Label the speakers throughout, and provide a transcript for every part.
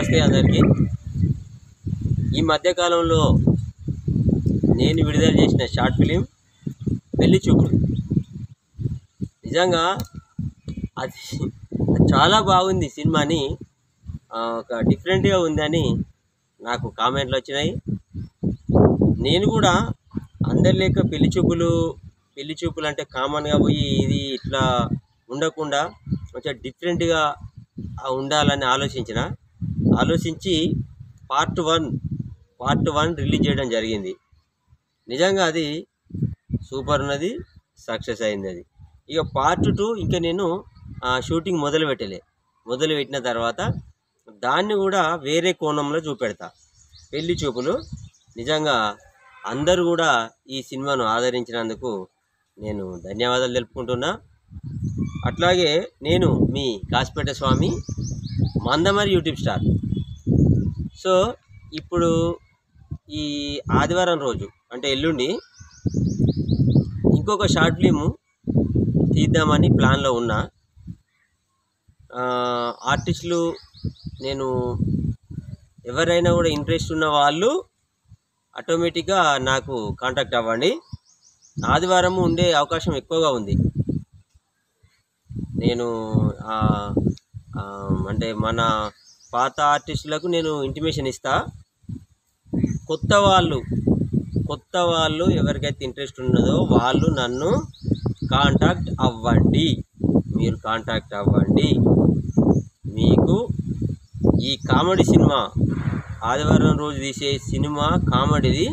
Speaker 1: నమస్తే అందరికీ. ఈ మధ్యకాలంలో నేను విడుదల చేసిన షార్ట్ ఫిలిం పెళ్లి చూపులు. నిజంగా అది చాలా బాగుంది. సినిమాని ఒక డిఫరెంట్గా ఉందని నాకు కామెంట్లు వచ్చినాయి. నేను కూడా అందరి లేక పెళ్లి చూపులు అంటే కామన్గా పోయి ఇది ఇట్లా ఉండకుండా కొంచెం డిఫరెంట్గా ఉండాలని ఆలోచించి పార్ట్ వన్ రిలీజ్ చేయడం జరిగింది. నిజంగా అది సూపర్ ఉన్నది, సక్సెస్ అయింది. అది ఇక పార్ట్ 2 ఇంకా నేను షూటింగ్ మొదలుపెట్టిన తర్వాత దాన్ని కూడా వేరే కోణంలో చూపెడతా. పెళ్లి చూపులు నిజంగా అందరూ కూడా ఈ సినిమాను ఆదరించినందుకు నేను ధన్యవాదాలు తెలుపుకుంటున్నా. అట్లాగే నేను మీ కాసిపేట స్వామి మందమరి యూట్యూబ్ స్టార్. సో ఇప్పుడు ఈ ఆదివారం రోజు అంటే ఎల్లుండి ఇంకొక షార్ట్ ఫిలిము తీద్దామని ప్లాన్లో ఉన్నా. ఆర్టిస్టులు నేను ఎవరైనా కూడా ఇంట్రెస్ట్ ఉన్న వాళ్ళు ఆటోమేటిక్గా నాకు కాంటాక్ట్ అవ్వండి. ఆదివారం ఉండే అవకాశం ఎక్కువగా ఉంది. నేను అంటే మన పాత ఆర్టిస్టులకు నేను ఇంటిమేషన్ ఇస్తా. కొత్త వాళ్ళు ఎవరికైతే ఇంట్రెస్ట్ ఉన్నదో వాళ్ళు నన్ను కాంటాక్ట్ అవ్వండి. మీకు ఈ కామెడీ సినిమా ఆదివారం రోజు తీసే సినిమా కామెడీది,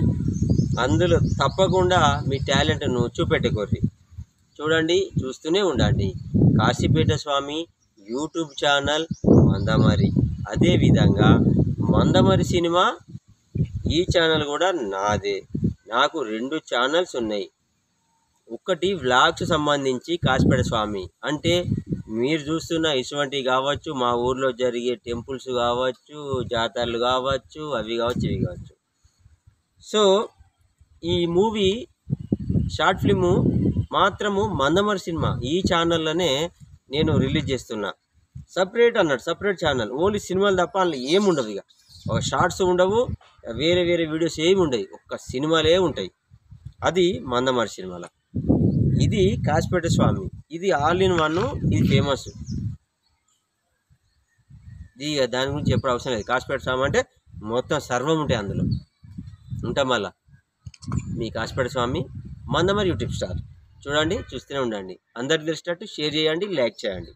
Speaker 1: అందులో తప్పకుండా మీ టాలెంట్ను చూపెట్టుకోర్రి. చూడండి, చూస్తూనే ఉండండి. కాశీపేట స్వామి యూట్యూబ్ ఛానల్ మందమరి. అదేవిధంగా మందమరి సినిమా ఈ ఛానల్ కూడా నాదే. నాకు 2 ఛానల్స్ ఉన్నాయి. ఒకటి వ్లాగ్స్ సంబంధించి కాశీపేట స్వామి, అంటే మీరు చూస్తున్న ఇటువంటివి కావచ్చు, మా ఊర్లో జరిగే టెంపుల్స్ కావచ్చు, జాతరలు కావచ్చు, అవి కావచ్చు. సో ఈ మూవీ షార్ట్ ఫిల్ము మాత్రము మందమరి సినిమా ఈ ఛానల్లోనే నేను రిలీజ్ చేస్తున్నా. సపరేట్ ఛానల్, ఓన్లీ సినిమాలు తప్ప అందులో ఏముండవు. ఇక ఒక షార్ట్స్ ఉండవు, వేరే వీడియోస్ ఏమి ఉండవు, ఒక్క సినిమాలే ఉంటాయి. అది మందమరి సినిమాలో. ఇది కాశీపేట స్వామి, ఇది ఆల్ ఇన్ వన్, ఇది ఫేమస్. ఇది దాని గురించి ఎప్పుడు అవసరం లేదు. కాశీపేట స్వామి అంటే మొత్తం సర్వం ఉంటాయి అందులో. ఉంటాం మళ్ళా మీ కాశీపేట స్వామి మందమరి యూట్యూబ్ స్టార్. చూడండి, చూస్తూనే ఉండండి. అందరికి తెలిసేటట్టు షేర్ చేయండి, లైక్ చేయండి.